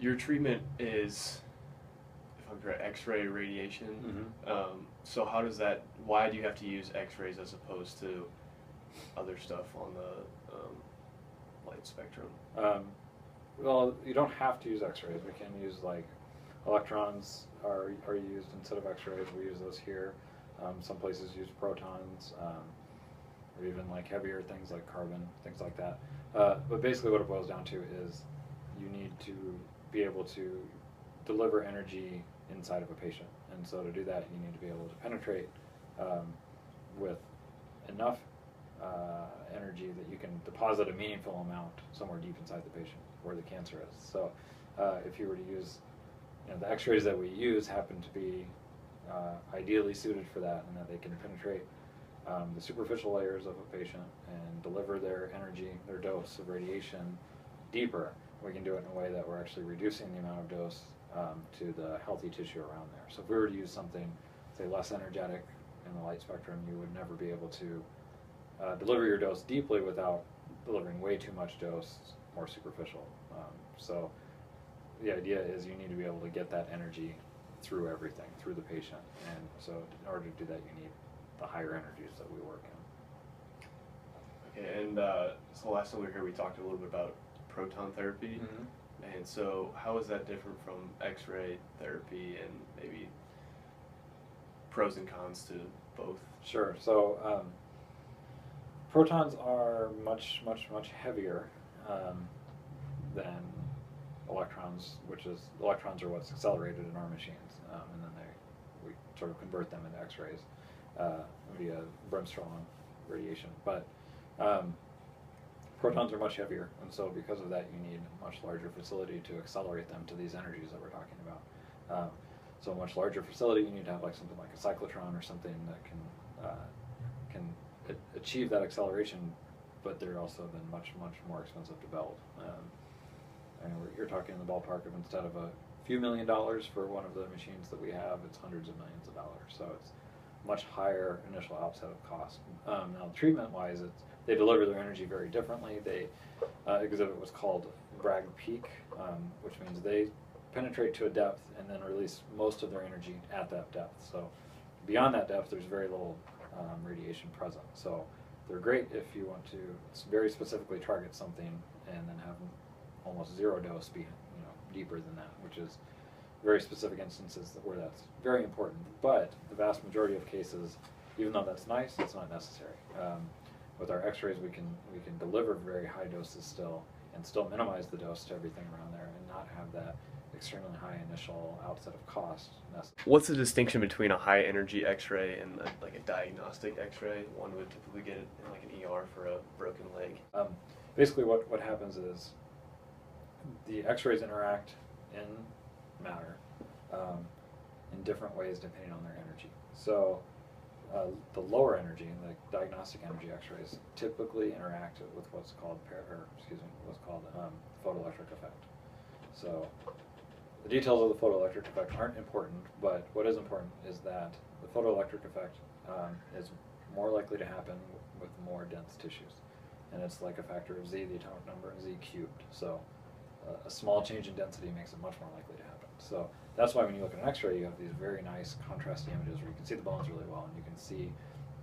your treatment is, if I'm correct, X-ray radiation. So how does that? Why do you have to use X-rays as opposed to other stuff on the light spectrum? Well, you don't have to use X-rays. We can use like electrons are used instead of X-rays. We use those here. Some places use protons, or even like heavier things like carbon, things like that. But basically, what it boils down to is you need to be able to deliver energy inside of a patient, and so to do that, you need to be able to penetrate with enough energy that you can deposit a meaningful amount somewhere deep inside the patient where the cancer is. So if you were to use, the X-rays that we use happen to be ideally suited for that, and that they can penetrate the superficial layers of a patient and deliver their energy, their dose of radiation deeper. We can do it in a way that we're actually reducing the amount of dose to the healthy tissue around there. So if we were to use something, say, less energetic in the light spectrum, you would never be able to deliver your dose deeply without delivering way too much dose, more superficial. So the idea is you need to be able to get that energy through everything, through the patient. And so in order to do that, you need the higher energies that we work in. Okay, and so last time we were here, we talked a little bit about proton therapy. And so how is that different from X-ray therapy, and maybe pros and cons to both? Sure. So protons are much heavier than electrons, electrons are what's accelerated in our machines, and then we sort of convert them into X-rays via Bremsstrahlung radiation. But protons are much heavier, and so because of that, you need a much larger facility to accelerate them to these energies that we're talking about. So a much larger facility, you need to have like something like a cyclotron or something that can achieve that acceleration, but they're also then much more expensive to build. And you're talking in the ballpark of, instead of a few $1 million for one of the machines that we have, it's hundreds of millions of dollars. So it's much higher initial outset of cost. Now, treatment-wise, they deliver their energy very differently. They exhibit what's called Bragg peak, which means they penetrate to a depth and then release most of their energy at that depth. So beyond that depth, there's very little radiation present. So they're great if you want to very specifically target something and then have almost zero dose be deeper than that, which is very specific instances where that's very important. But the vast majority of cases, even though that's nice, it's not necessary. With our X-rays, we can deliver very high doses still, and still minimize the dose to everything around there, and not have that extremely high initial outset of cost necessary. What's the distinction between a high energy X-ray and like a diagnostic X-ray? One would typically get it in like an ER for a broken leg. Basically, what happens is the X-rays interact in matter in different ways depending on their energy. So the lower energy, like diagnostic energy X-rays, typically interact with what's called photoelectric effect. So the details of the photoelectric effect aren't important, but what is important is that the photoelectric effect is more likely to happen with more dense tissues, and it's like a factor of Z, the atomic number, Z cubed. So a small change in density makes it much more likely to happen. So that's why when you look at an X-ray, you have these very nice contrasty images where you can see the bones really well and you can see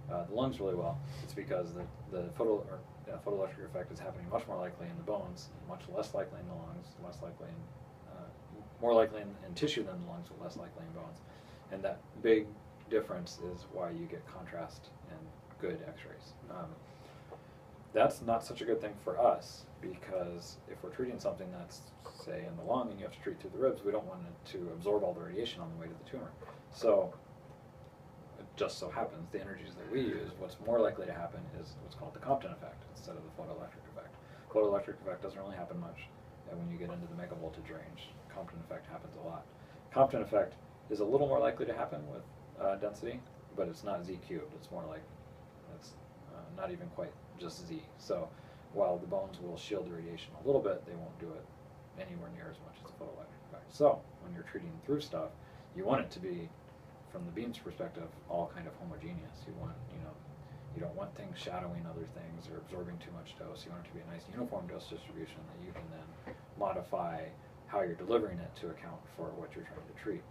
the lungs really well. It's because the photoelectric effect is happening much more likely in the bones, much less likely in the lungs, more likely in tissue than the lungs, but less likely in bones. And that big difference is why you get contrast in good X-rays. That's not such a good thing for us, because if we're treating something that's, say, in the lung and you have to treat through the ribs, we don't want it to absorb all the radiation on the way to the tumor. So it just so happens the energies that we use, what's more likely to happen is what's called the Compton effect instead of the photoelectric effect. Photoelectric effect doesn't really happen much, and when you get into the megavoltage range, Compton effect happens a lot. Compton effect is a little more likely to happen with density, but it's not Z cubed. It's more like, it's not even quite just Z. So while the bones will shield the radiation a little bit, they won't do it anywhere near as much as the photoelectric effect. So when you're treating through stuff, you want it to be, from the beam's perspective, all kind of homogeneous. You want, you don't want things shadowing other things or absorbing too much dose. You want it to be a nice uniform dose distribution that you can then modify how you're delivering it to account for what you're trying to treat.